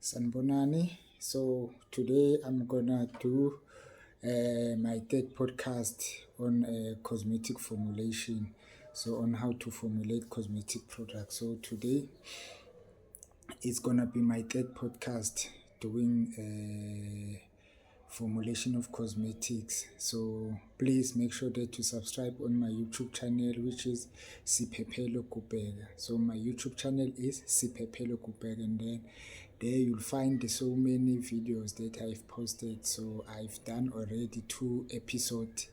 Sanbonani. So today I'm gonna do my third podcast on cosmetic formulation. So on how to formulate cosmetic products. So today it's gonna be my third podcast doing formulation of cosmetics. So please make sure that you subscribe on my YouTube channel, which is Siphephelo Kupeka. So my YouTube channel is Siphephelo Kupeka, and then there you'll find so many videos that I've posted. So I've done already 2 episodes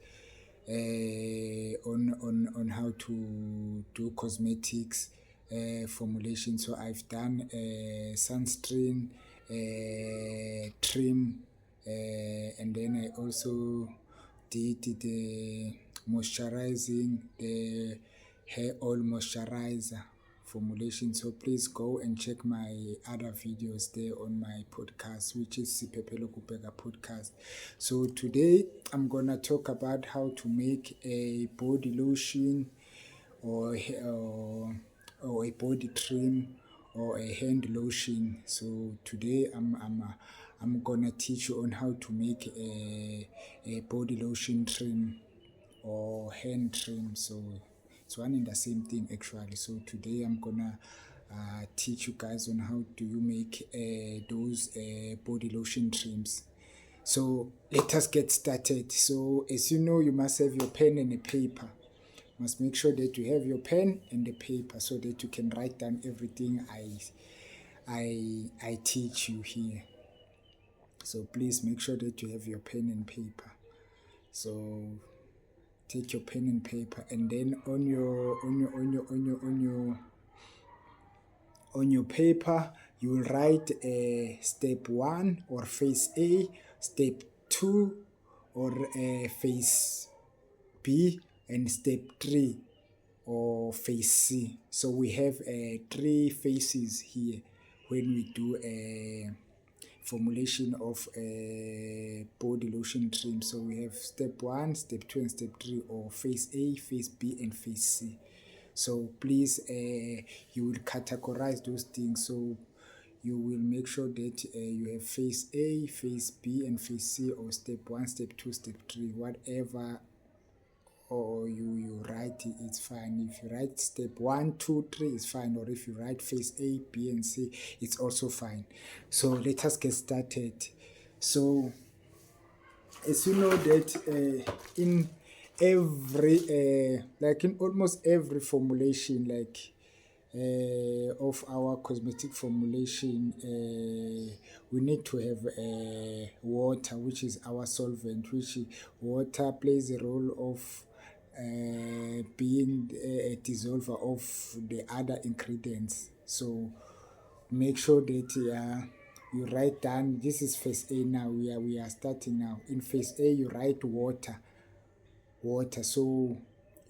on how to do cosmetics formulation. So I've done sunscreen, trim, and then I also did the moisturizing, the hair oil moisturizer formulation. So please go and check my other videos there on my podcast, which is Siphephelo Kupeka podcast. So today I'm gonna talk about how to make a body lotion or a body trim or a hand lotion. So today I'm gonna teach you on how to make a body lotion trim or hand trim. So it's one and the same thing actually. So today I'm gonna teach you guys on how do you make those body lotion trims. So let us get started. So as you know, you must have your pen and a paper. Must make sure that you have your pen and the paper so that you can write down everything I teach you here. So please make sure that you have your pen and paper. So take your pen and paper, and then on your paper you will write step 1 or phase A, step 2 or phase B, and step 3 or phase C. So we have 3 phases here when we do a formulation of a body lotion trim. So we have step 1, step 2, and step 3, or phase A, phase B, and phase C. So please, you will categorize those things. So you will make sure that you have phase A, phase B, and phase C, or step 1, step 2, step 3, whatever or you write it, it's fine. If you write step 1, 2, 3, it's fine. Or if you write phase A, B, and C, it's also fine. So let us get started. So as you know that in every like in almost every formulation, like of our cosmetic formulation, we need to have water, which is our solvent, which water plays a role of being a dissolver of the other ingredients. So make sure that you write down, this is phase A now, we are starting now. In phase A you write water. So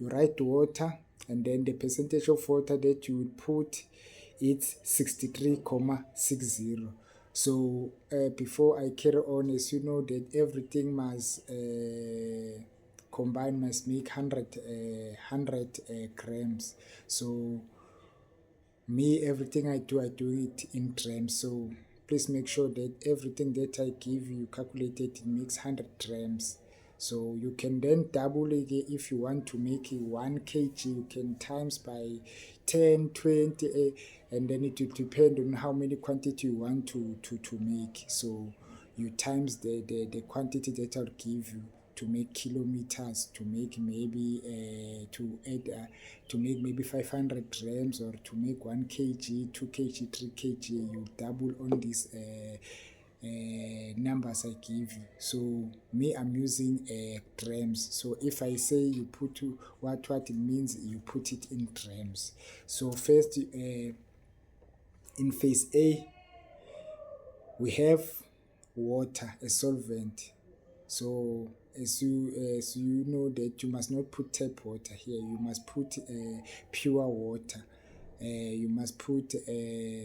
you write water, and then the percentage of water that you would put, it's 63.60. So before I carry on, as you know that everything must combine, must make 100 grams. So me, everything I do it in grams. So please make sure that everything that I give you calculated, it makes 100 grams. So you can then double it. If you want to make it 1 kg, you can times by 10, 20, and then it will depend on how many quantity you want to make. So you times the quantity that I'll give you to make kilometers, to make maybe to add to make maybe 500 grams, or to make 1 kg, 2 kg, 3 kg. You double on these numbers I give you. So me, I'm using grams. So if I say you put what it means, you put it in grams. So first, in phase A we have water, a solvent. So as you know that you must not put tap water here, you must put pure water. You must put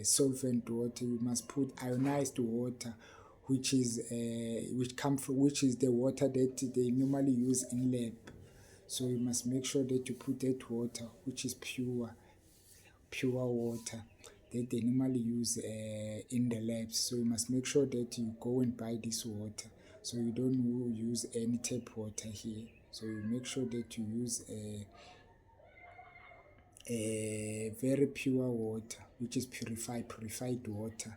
solvent water. You must put ionized water, which is which is the water that they normally use in lab. So you must make sure that you put that water, which is pure water. that they normally use in the labs. So you must make sure that you go and buy this water. So you don't use any tap water here. So you make sure that you use a very pure water, which is purified water,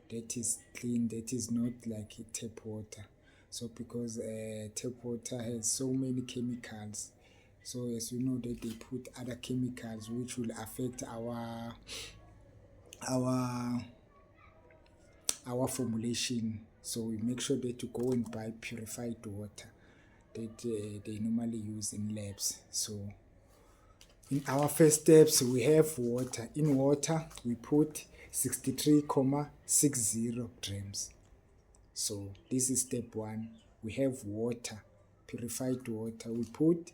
that is clean, that is not like tap water. So because tap water has so many chemicals, so as you know that they put other chemicals which will affect our our formulation. So we make sure that you go and buy purified water that they normally use in labs. So in our first steps, we have water. In water, we put 63,60 grams. So this is step one. We have water, purified water. We put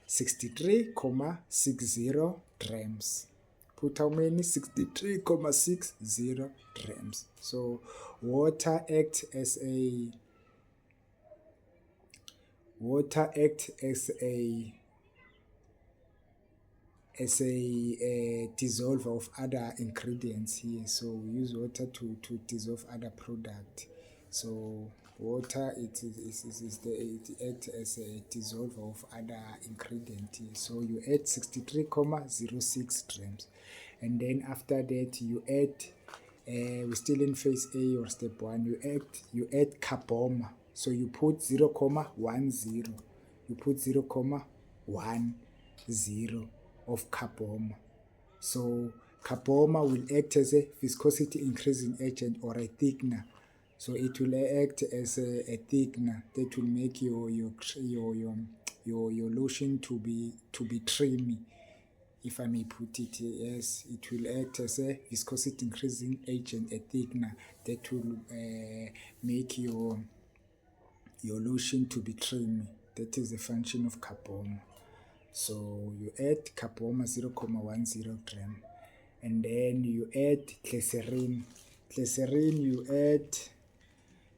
63,60 grams. Put how many? 63,60 grams. So water acts as a dissolver of other ingredients here. So we use water to dissolve other product. So water it acts as a dissolver of other ingredient here. So you add 63,06 grams, and then after that you add we're still in phase A or step 1. You add carboma. So you put 0,10. You put 0,10 of carboma. So carboma will act as a viscosity increasing agent or a thickener. So it will act as a thickener that will make your lotion to be creamy, if I may put it. Yes, it will act as a viscosity increasing agent, a thickener that will make your lotion to be creamy. That is the function of carboma. So you add carboma 0,10 gram, and then you add glycerin. Glycerin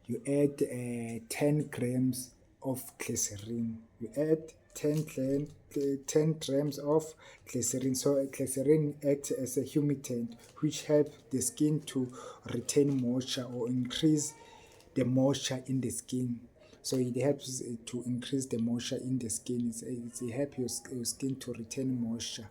you add 10 grams of glycerin. You add 10 grams of glycerin. So glycerin acts as a humectant, which helps the skin to retain moisture or increase the moisture in the skin. So it helps to increase the moisture in the skin. It helps your skin to retain moisture.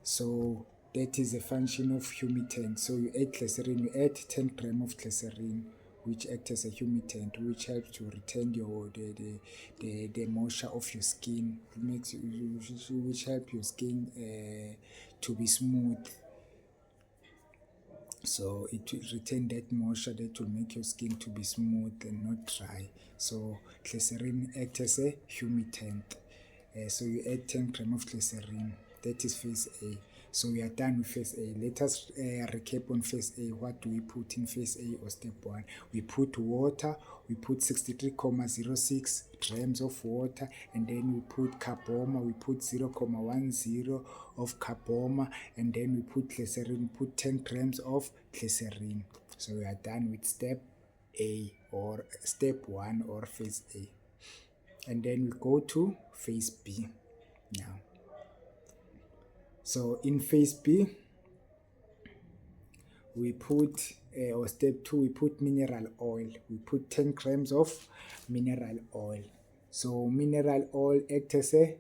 So that is a function of humectant. So you add glycerin, you add 10 grams of glycerin, which acts as a humectant, which helps to retain the moisture of your skin. Which help your skin to be smooth. So it will retain that moisture that will make your skin to be smooth and not dry. So glycerin acts as a humectant. So you add 10 grams of glycerin. That is phase A. So we are done with phase A. Let us recap on phase A. What do we put in phase A or step 1? We put water. We put 63,06 grams of water, and then we put carboma. We put 0,10 of carboma, and then we put glycerin. We put 10 grams of glycerin. So we are done with step A or step 1 or phase A. And then we go to phase B now. So in phase B, we put, or step 2, we put mineral oil. We put 10 grams of mineral oil. So mineral oil acts as a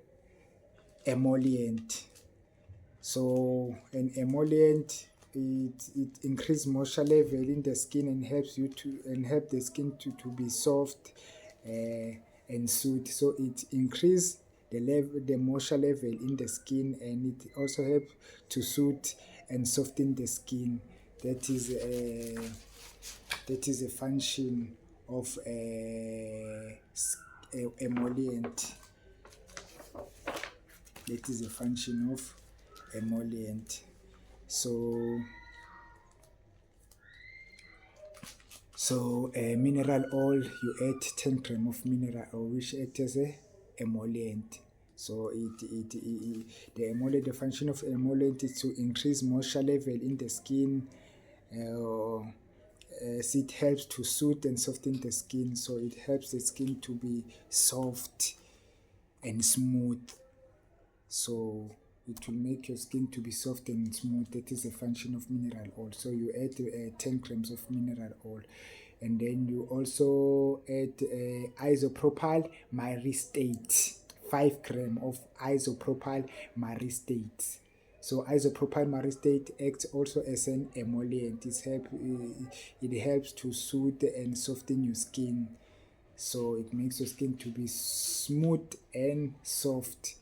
emollient. So an emollient, it increases moisture level in the skin and help the skin to be soft and soothe. So it increases the moisture level in the skin, and it also helps to soothe and soften the skin. That is a function of emollient. That is a function of emollient. So mineral oil, you add 10 grams of mineral oil, which acts as a emollient. So the function of emollient is to increase moisture level in the skin. As it helps to soothe and soften the skin, so it helps the skin to be soft and smooth. So it will make your skin to be soft and smooth. That is a function of mineral oil. So you add 10 grams of mineral oil, and then you also add isopropyl myristate, 5 gram of isopropyl myristate. So isopropyl myristate acts also as an emollient. It helps to soothe and soften your skin. So it makes your skin to be smooth and soft.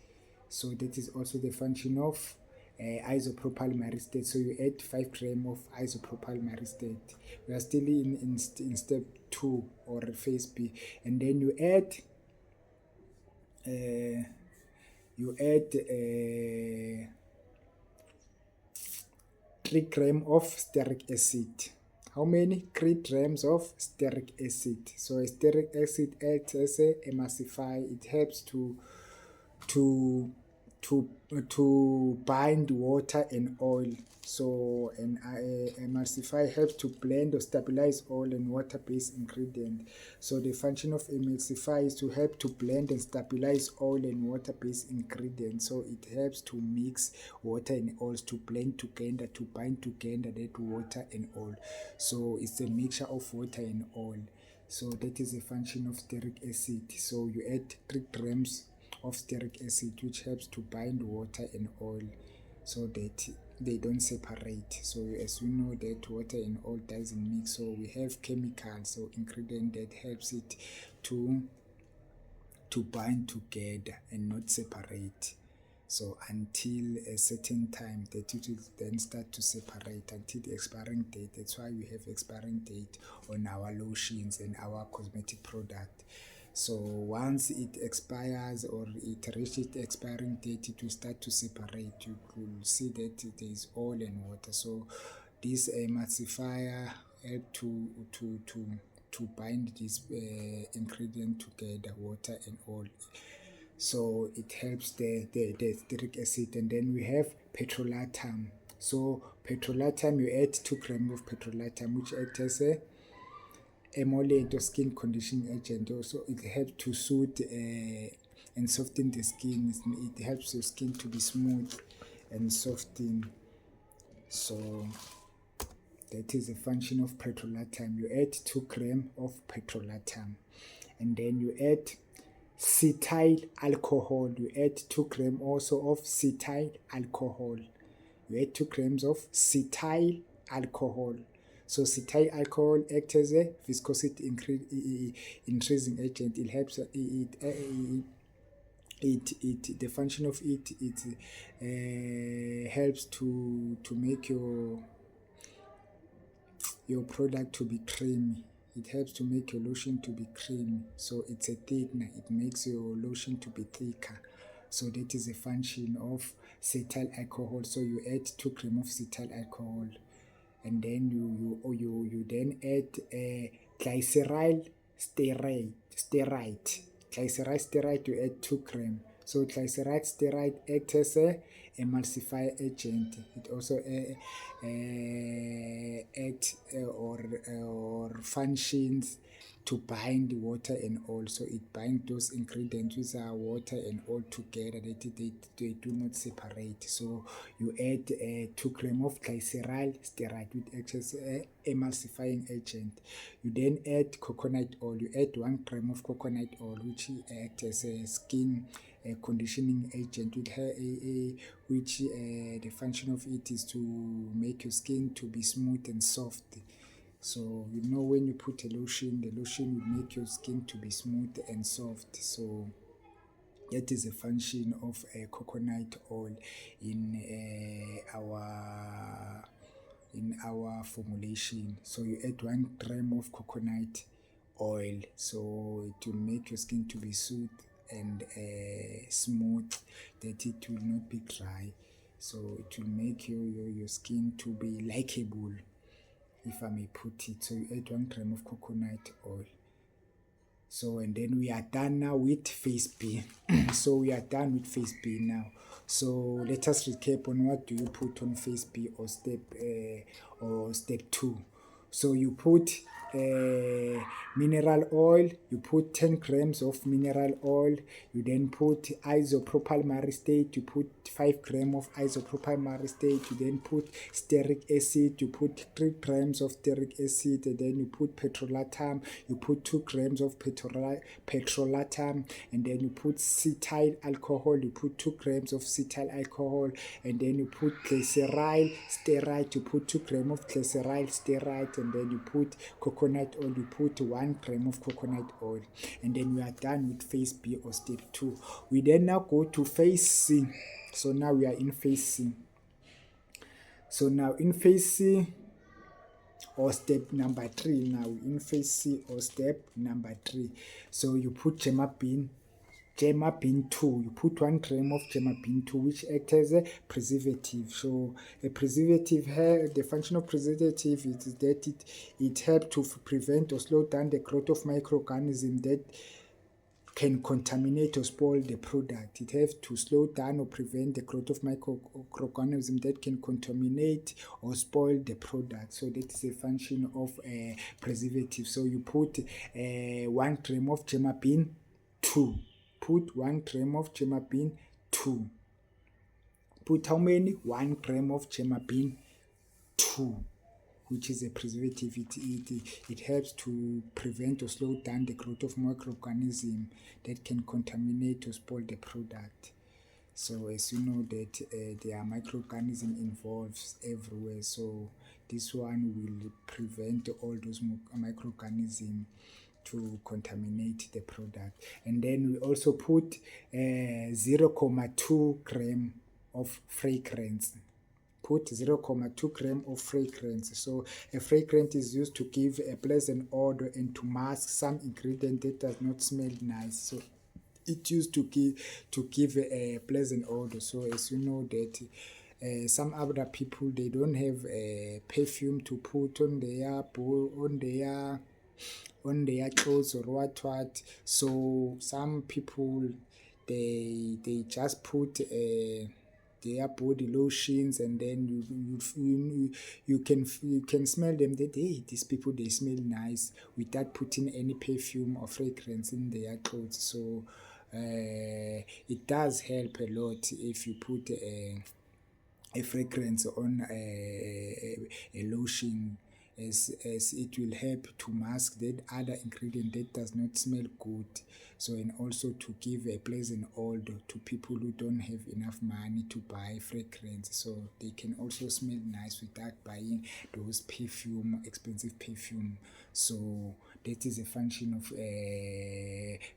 So that is also the function of isopropyl myristate. So you add 5 gram of isopropyl myristate. We are still in step 2 or phase B, and then you add uh, 3 grams of stearic acid. How many? 3 grams of stearic acid. So stearic acid acts as a emulsifier. It helps to to bind water and oil. So an emulsifier helps to blend or stabilize oil and water-based ingredient. So the function of emulsifier is to help to blend and stabilize oil and water-based ingredients. So it helps to mix water and oils to blend together, to bind together that water and oil. So it's a mixture of water and oil. So that is a function of stearic acid. So you add 3 grams of stearic acid, which helps to bind water and oil so that they don't separate. So as we know that water and oil doesn't mix, so we have chemicals or ingredient that helps it to bind together and not separate. So until a certain time that it will then start to separate until the expiring date. That's why we have expiring date on our lotions and our cosmetic product. So once it expires or it reaches the expiring date, it will start to separate. You will see that there is oil and water. So this emulsifier help to bind this ingredient together, water and oil. So it helps the stearic acid. And then we have petrolatum. So petrolatum, you add 2 grams of petrolatum, which acts as a emollient or skin conditioning agent. Also, it helps to soothe and soften the skin. It helps your skin to be smooth and soften. So that is the function of petrolatum. You add 2 grams of petrolatum, and then you add cetyl alcohol. You add 2 grams also of cetyl alcohol. You add 2 grams of cetyl alcohol. So cetyl alcohol acts as a viscosity increasing agent. It helps the function of it helps to make your product to be creamy. It helps to make your lotion to be creamy. So it's a thickener. It makes your lotion to be thicker. So that is a function of cetyl alcohol. So you add 2 grams of cetyl alcohol, and then you then add glyceryl stearate. Glyceryl stearate, you add 2 grams. So glyceryl stearate acts as a emulsifier agent. It also acts or functions to bind water and oil. So it binds those ingredients which are water and oil together, that they do not separate. So you add 2 grams of glyceryl stearate, which acts as an emulsifying agent. You then add coconut oil. You add 1 gram of coconut oil, which acts as a skin conditioning agent, which the function of it is to make your skin to be smooth and soft. So you know when you put a lotion, the lotion will make your skin to be smooth and soft. So that is a function of coconut oil in our formulation. So you add 1 gram of coconut oil, so it will make your skin to be smooth and smooth, that it will not be dry. So it will make your skin to be likable, if I may put it. So you add 1 gram of coconut oil. So, and then we are done now with phase B. So we are done with phase B now. So let us recap on what do you put on phase B or step 2. So you put mineral oil. You put 10 grams of mineral oil. You then put isopropyl myristate. You put 5 grams of isopropyl myristate. You then put stearic acid. You put 3 grams of stearic acid. And then you put petrolatum. You put 2 grams of petrolatum. And then you put cetyl alcohol. You put 2 grams of cetyl alcohol. And then you put glyceryl stearate. You put 2 grams of glyceryl stearate. And then you put coconut oil. You put 1 gram of coconut oil. And then we are done with phase B or step 2. We then now go to phase C. So now we are in phase C. So now in phase C or step number 3, now in phase C or step number 3. So you put Gemapine 2. You put 1 gram of Gemapine 2, which acts as a preservative. So a preservative here, the function of preservative is that it helps to prevent or slow down the growth of microorganisms that can contaminate or spoil the product. It has to slow down or prevent the growth of microorganisms that can contaminate or spoil the product. So that is a function of a preservative. So you put 1 gram of Gemapine 2. Put 1 gram of Gemapine 2. Put how many? 1 gram of Gemapine 2, which is a preservative. It helps to prevent or slow down the growth of microorganisms that can contaminate or spoil the product. So as you know that there are microorganisms involved everywhere. So this one will prevent all those microorganisms to contaminate the product. And then we also put 0.2 gram of fragrance. Put 0.2 gram of fragrance. So a fragrance is used to give a pleasant odor and to mask some ingredient that does not smell nice. So it used to give a pleasant odor. So as you know that some other people, they don't have a perfume to put on their clothes or what. So some people, they just put their body lotions, and then you can smell them that, hey, these people, they smell nice, without putting any perfume or fragrance in their clothes. So it does help a lot if you put a fragrance on a lotion, as it will help to mask that other ingredient that does not smell good. So, and also to give a pleasant odor to people who don't have enough money to buy fragrance, so they can also smell nice without buying those expensive perfume. So that is a function of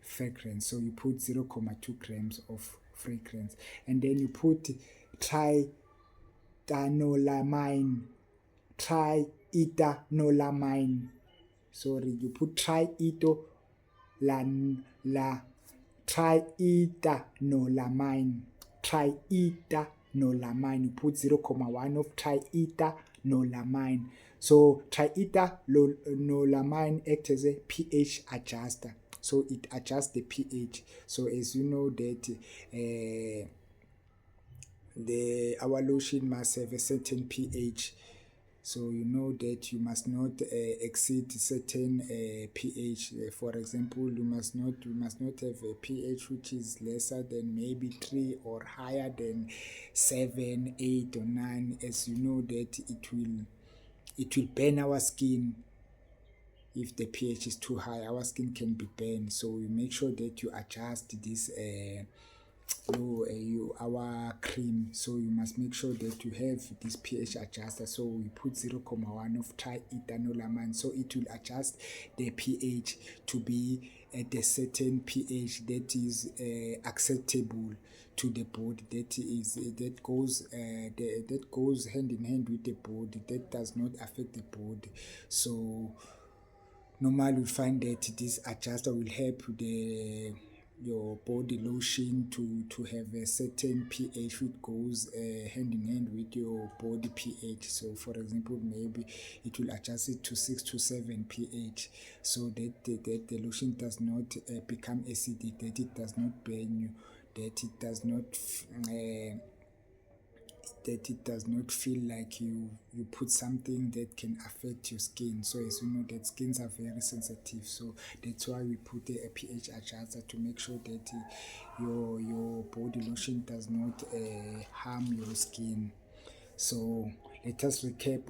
fragrance. So you put 0.2 grams of fragrance, and then you put triethanolamine. Sorry, you put triethanolamine. You put 0.1 of triethanolamine. So triethanolamine acts as a pH adjuster. So it adjusts the pH. So as you know that our lotion must have a certain pH. So you know that you must not exceed certain pH. For example, you must not have a pH which is lesser than maybe 3 or higher than 7, 8 or 9. As you know that it will burn our skin. If the pH is too high, our skin can be burned. So you make sure that you adjust this our cream. So you must make sure that you have this pH adjuster. So we put 0.1 of triethanolamine, so it will adjust the pH to be at a certain pH that is acceptable to the body, that goes hand in hand with the body, that does not affect the body. So normally we find that this adjuster will help your body lotion to have a certain pH which goes hand in hand with your body pH. So for example, maybe it will adjust it to 6 to 7 pH, so that the lotion does not become acidic, that it does not burn you, that it does not that it does not feel like you put something that can affect your skin. So as you know that skins are very sensitive, so that's why we put a pH adjuster to make sure that your body lotion does not harm your skin. So let us recap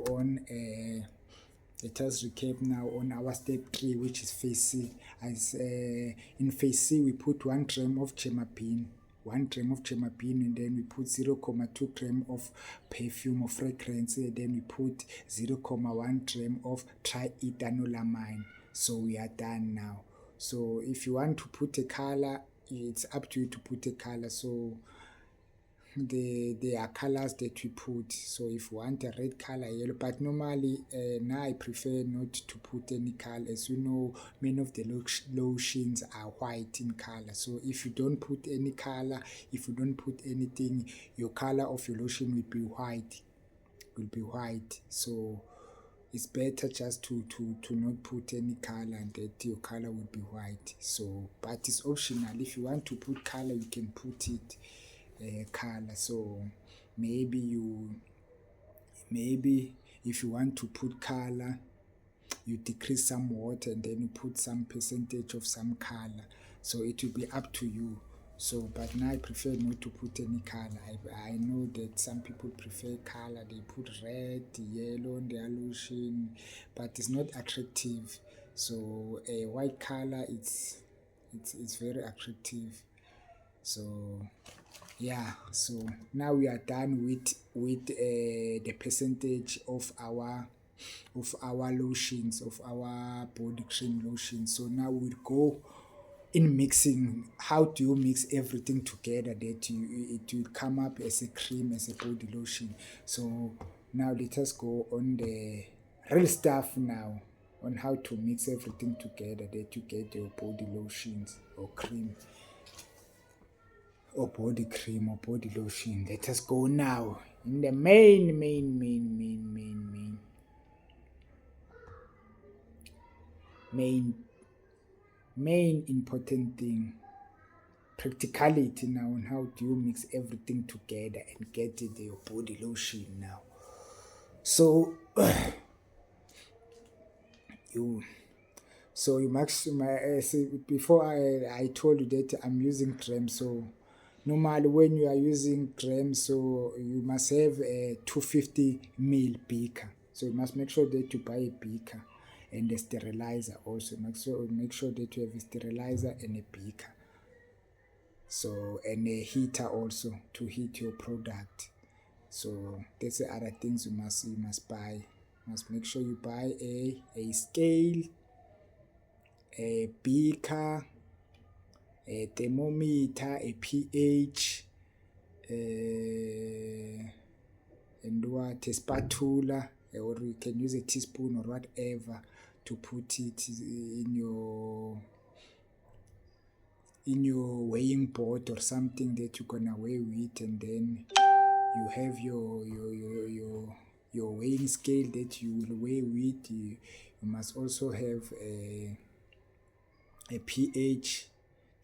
now on our step 3, which is phase C. As in phase C, we put 1 gram of chamomile, and then we put 0.2 gram of perfume or fragrance, and then we put 0.1 gram of triethanolamine. So we are done now. So if you want to put a color, it's up to you to put a color. So there are colors that we put. So if you want a red color, yellow, but normally now I prefer not to put any color. As you know, many of the lotions are white in color. So if you don't put any color, if you don't put anything, your color of your lotion will be white. So it's better just to not put any color, and that your color will be white. So but it's optional. If you want to put color, you can put it color. So maybe if you want to put color, you decrease some water and then you put some percentage of some color. So it will be up to you. So but now I prefer not to put any color. I know that some people prefer color, they put red, yellow on their lotion, but it's not attractive. So a white color, it's very attractive. So yeah, so now we are done with the percentage of our lotions, of our body cream lotions. So now we'll go in mixing. How do you mix everything together that it will come up as a cream, as a body lotion? So now let us go on the real stuff now, on how to mix everything together that you get your body lotions or cream, or body cream or body lotion. Let us go now in the main important thing, practicality now, on how do you mix everything together and get your body lotion now. So you must before I told you that I'm using cream. So normally when you are using cream, so you must have a 250 ml beaker. So you must make sure that you buy a beaker and a sterilizer also. Make sure that you have a sterilizer and a beaker. So and a heater also to heat your product. So that's the other things you must buy. You must make sure you buy a scale, a beaker, a thermometer, a pH, and what, a spatula, or you can use a teaspoon or whatever to put it in your weighing board or something that you're gonna weigh with, and then you have your weighing scale that you will weigh with. You must also have a pH,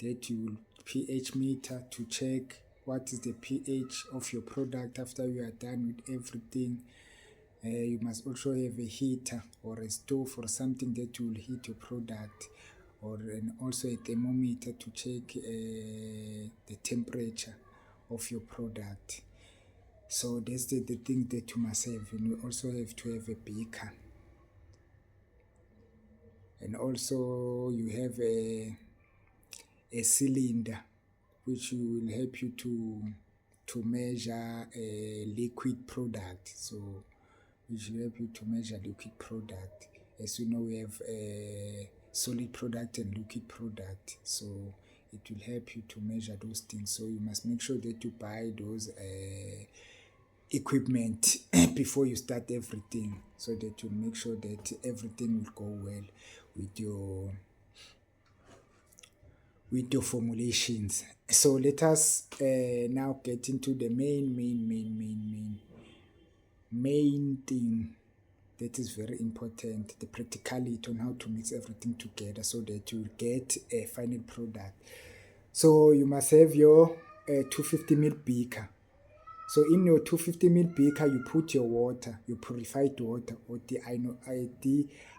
that you will pH meter to check what is the pH of your product after you are done with everything. You must also have a heater or a stove or something that will heat your product, and also a thermometer to check the temperature of your product. So that's the thing that you must have. And you also have to have a beaker, and also you have a cylinder which will help you to measure a liquid product. So which will help you to measure liquid product. As you know, we have a solid product and liquid product, so it will help you to measure those things. So you must make sure that you buy those equipment before you start everything, so that you make sure that everything will go well with your formulations. So let us now get into the main thing that is very important, the practicality on how to mix everything together so that you get a final product. So you must have your 250 ml beaker. So in your 250 ml beaker, you put your water, your purified water, or the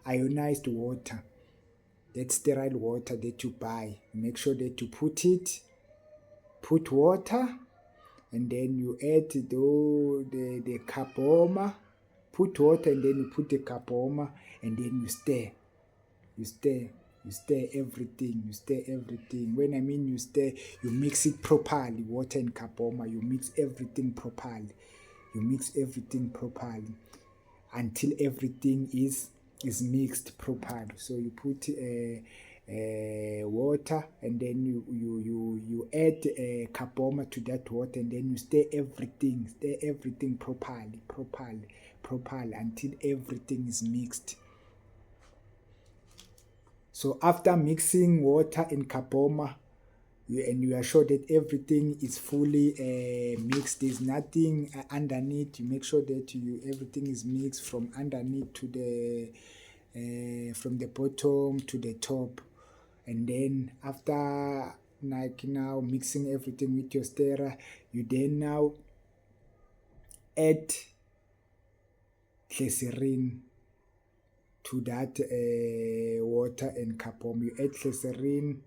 ionized water, that sterile water that you buy. Make sure that you put water, and then you add the carbomer. Put water, and then you put the carbomer, and then you stir. You stir. You stir everything. You stir everything. When I mean you stir, you mix it properly. Water and carbomer. You mix everything properly. You mix everything properly until everything is mixed properly. So you put water, and then you add carbomer to that water, and then you stir everything properly until everything is mixed. So after mixing water and carbomer, and you are sure that everything is fully mixed, there's nothing underneath, you make sure that everything is mixed from underneath to from the bottom to the top. And then after now mixing everything with your stirrer, you then now add glycerin to that water and carbomer. You add glycerin,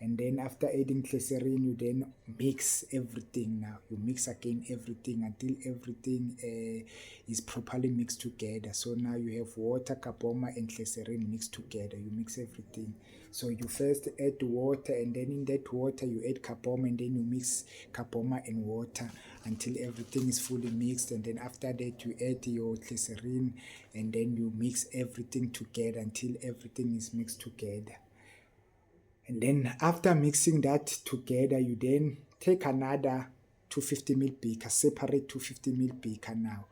and then after adding glycerin, you then mix everything. Now you mix again everything until everything is properly mixed together. So now you have water, carbomer, and glycerin mixed together. You mix everything. So you first add water, and then in that water you add carbomer, and then you mix carbomer and water until everything is fully mixed. And then after that you add your glycerin, and then you mix everything together until everything is mixed together. And then after mixing that together, you then take another 250 ml beaker, separate 250 ml beaker now.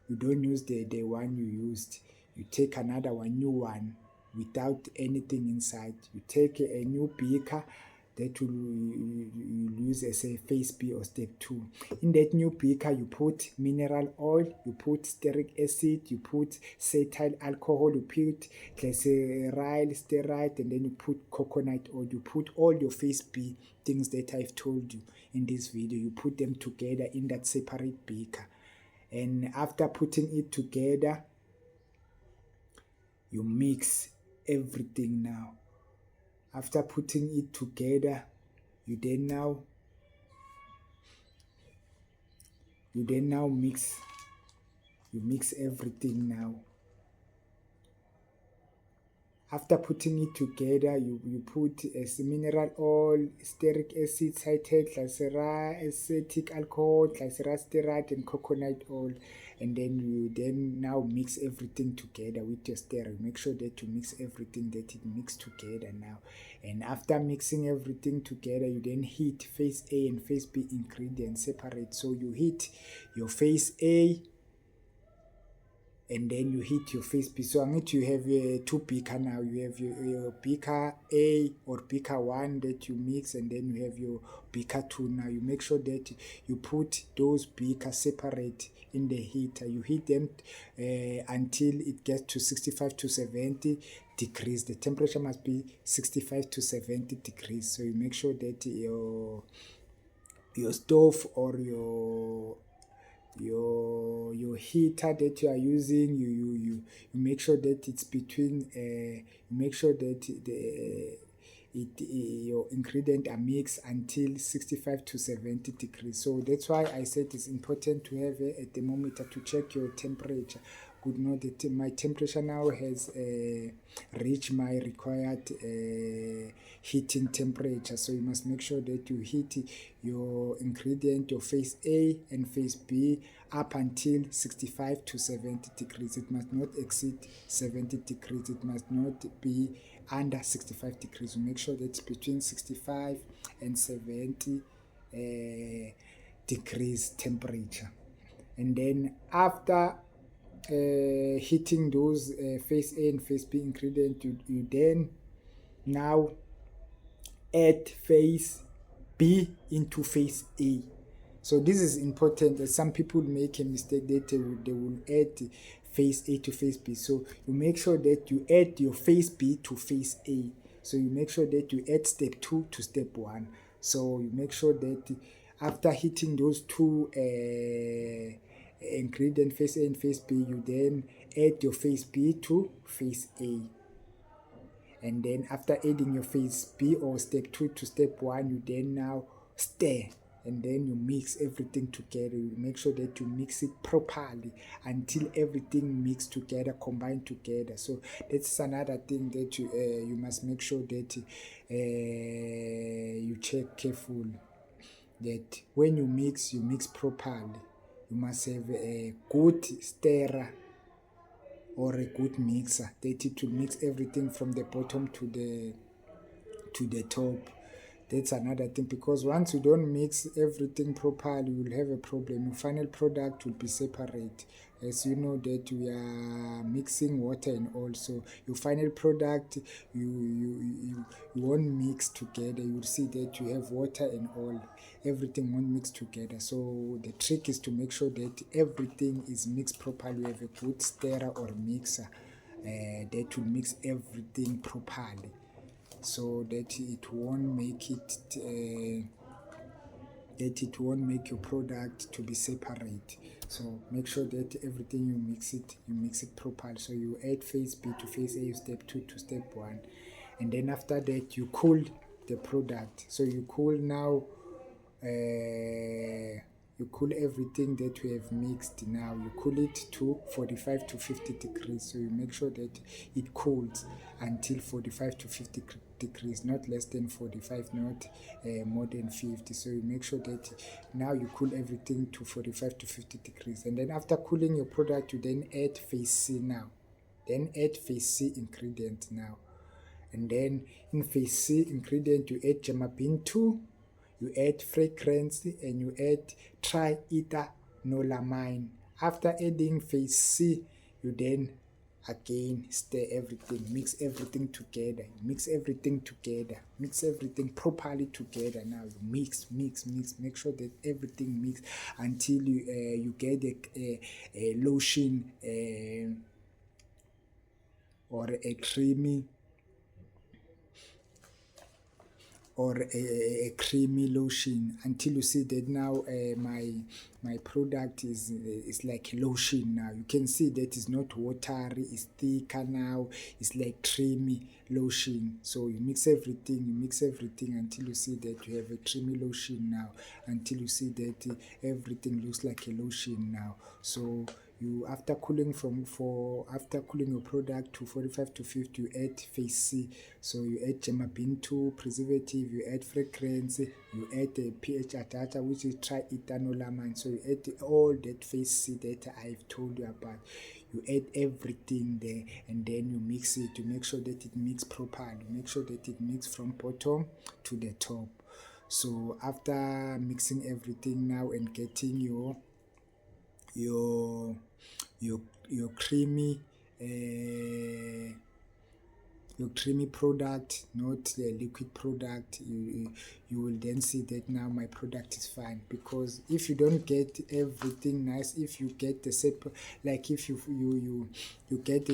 You don't use the one you used. You take another one, new one, without anything inside. You take a new beaker that you use as a phase B or step 2. In that new beaker, you put mineral oil, you put stearic acid, you put cetyl alcohol, you put glyceryl stearate, and then you put coconut oil. You put all your phase B things that I've told you in this video. You put them together in that separate beaker. And after putting it together, you mix everything now. After putting it together, you then now mix. You mix everything now. After putting it together, you put mineral oil, stearic acid, citrate, glyceryl, acetic alcohol, glyceryl stearate, and coconut oil. And then you now mix everything together with your stirrer. Make sure that you mix everything, that it mixed together now. And after mixing everything together, you then heat phase A and phase B ingredients separate. So you heat your phase A, and then you heat your phase B. So I need to have two beaker now. You have your beaker A or beaker 1 that you mix, and then you have your beaker 2 now. You make sure that you put those beakers separate in the heater. You heat them until it gets to 65 to 70 degrees. The temperature must be 65 to 70 degrees. So you make sure that your stove or your heater that you are using, you make sure that it's between you make sure that your ingredient are mixed until 65 to 70 degrees. So that's why I said it's important to have a thermometer to check your temperature. Good know that my temperature now has reached my required heating temperature. So you must make sure that you heat your ingredient, your phase A and phase B, up until 65 to 70 degrees. It must not exceed 70 degrees. It must not be under 65 degrees. You make sure that it's between 65 and 70 degrees temperature. And then after heating those phase A and phase B ingredient, you then now add phase B into phase A. So this is important. Some people make a mistake that they will add phase A to phase B. So you make sure that you add your phase B to phase A. So you make sure that you add step 2 to step 1. So you make sure that After hitting those two ingredient, phase A and phase B, you then add your phase B to phase A. And then after adding your phase B or step 2 to step 1, you then now stir, and then you mix everything together. You make sure that you mix it properly until everything mixed together, combined together. So that's another thing that you must make sure that you check carefully, that when you mix properly. You must have a good stirrer or a good mixer that it will mix everything from the bottom to the top. That's another thing, because once you don't mix everything properly, you will have a problem. Your final product will be separate. As you know that we are mixing water and also your final product, you won't mix together. You'll see that you have water and oil. Everything won't mix together. So the trick is to make sure that everything is mixed properly. You have a good stirrer or mixer that will mix everything properly, so that it won't make your product to be separate. So make sure that everything you mix it properly. So you add phase B to phase A, step 2 to step 1, and then after that you cool the product. So you cool now, you cool everything that we have mixed. Now you cool it to 45 to 50 degrees. So you make sure that it cools until 45 to 50 degrees, not less than 45, not more than 50. So you make sure that now you cool everything to 45 to 50 degrees, and then after cooling your product, you then add phase C now. Then add phase C ingredient now, and then in phase C ingredient you add Gemabin 2, you add fragrance, and you add triethanolamine. After adding phase C, you then again stir everything, mix everything together, mix everything properly together. Now you mix, make sure that everything mix until you get a lotion or a creamy lotion, until you see that now my product is like lotion. Now you can see that it's not watery, it's thicker now, it's like creamy lotion. So you mix everything until you see that you have a creamy lotion now, until you see that everything looks like a lotion now. So you after cooling your product to 45 to 50, you add phase C. So you add Gemabin 2 preservative, you add fragrance, you add the pH adapter, which is triethanolamine. So you add all that phase C that I've told you about. You add everything there, and then you mix it to make sure that it mix properly. Make sure that it mix from bottom to the top. So after mixing everything now and getting your creamy product, not the liquid product, you will then see that now my product is fine. Because if you don't get everything nice, if you get the same, like if you get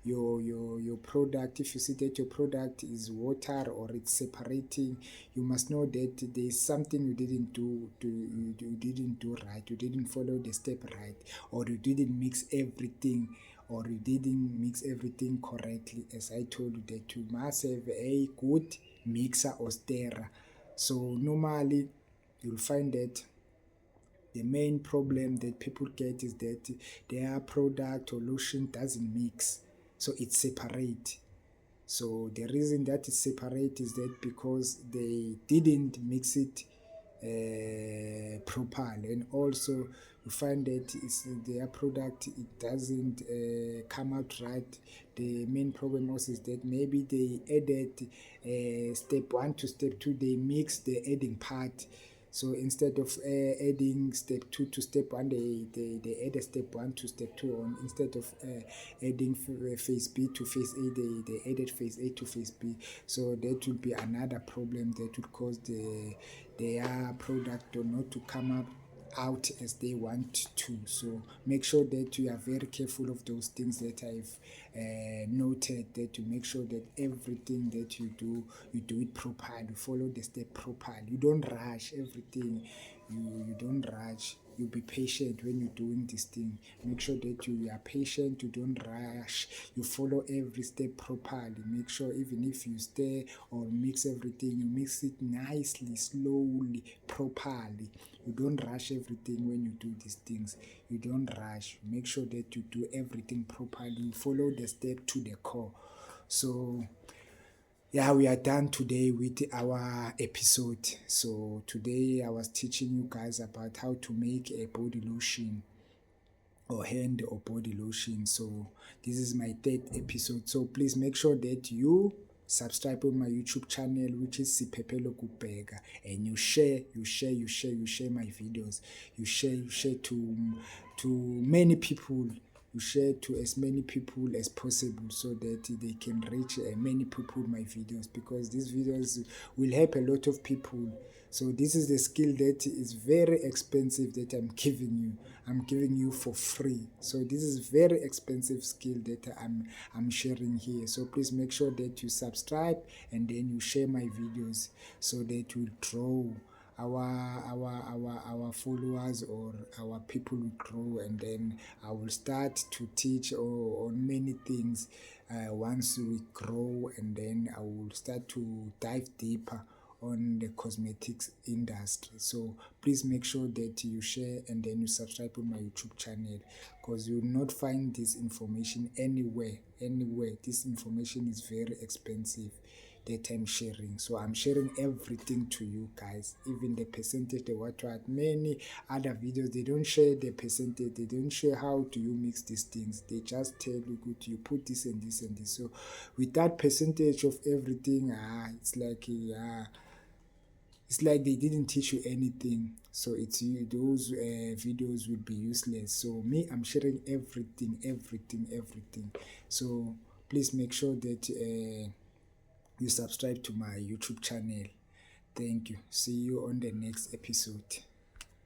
your product, if you see that your product is water or it's separating, you must know that there is something you didn't do right, you didn't follow the step right, or you didn't mix everything correctly. As I told you, that you must have a good mixer or stirrer. So normally you'll find that the main problem that people get is that their product or lotion doesn't mix, so it's separate. So the reason that it's separate is that because they didn't mix it properly, and also you find that their product, it doesn't come out right. The main problem also is that maybe they added step 1 to step 2, they mixed the adding part. So instead of adding step 2 to step 1, they added step 1 to step 2 on. Instead of adding phase B to phase A, they added phase A to phase B. So that will be another problem that would cause their product not to come up out as they want to. So make sure that you are very careful of those things that I've noted, that you make sure that everything that you do it properly, follow the step properly. You don't rush everything. You don't rush. You be patient when you're doing this thing. Make sure that you are patient, you don't rush, you follow every step properly. Make sure even if you stir or mix everything, you mix it nicely, slowly, properly. You don't rush everything when you do these things. You don't rush. Make sure that you do everything properly. You follow the step to the core. So yeah, we are done today with our episode. So today I was teaching you guys about how to make a body lotion or hand or body lotion. So this is my third episode. So please make sure that you subscribe on my YouTube channel, which is Sipepelo Kubega, and you share my videos. You share to many people. You share to as many people as possible so that they can reach many people my videos, because these videos will help a lot of people. So this is the skill that is very expensive that I'm giving you. I'm giving you for free. So this is very expensive skill that I'm sharing here. So please make sure that you subscribe and then you share my videos so that will grow our followers, or our people will grow, and then I will start to teach on many things once we grow, and then I will start to dive deeper on the cosmetics industry. So please make sure that you share and then you subscribe on my YouTube channel, because you will not find this information anywhere. This information is very expensive that I'm sharing. So I'm sharing everything to you guys, even the percentage, the what. Many other videos, they don't share the percentage, they don't share how do you mix these things. They just tell you, good, you put this and this and this. So with that percentage of everything, it's like they didn't teach you anything. So it's you, those videos will be useless. So me, I'm sharing everything. So please make sure that you subscribe to my YouTube channel. Thank you. See you on the next episode.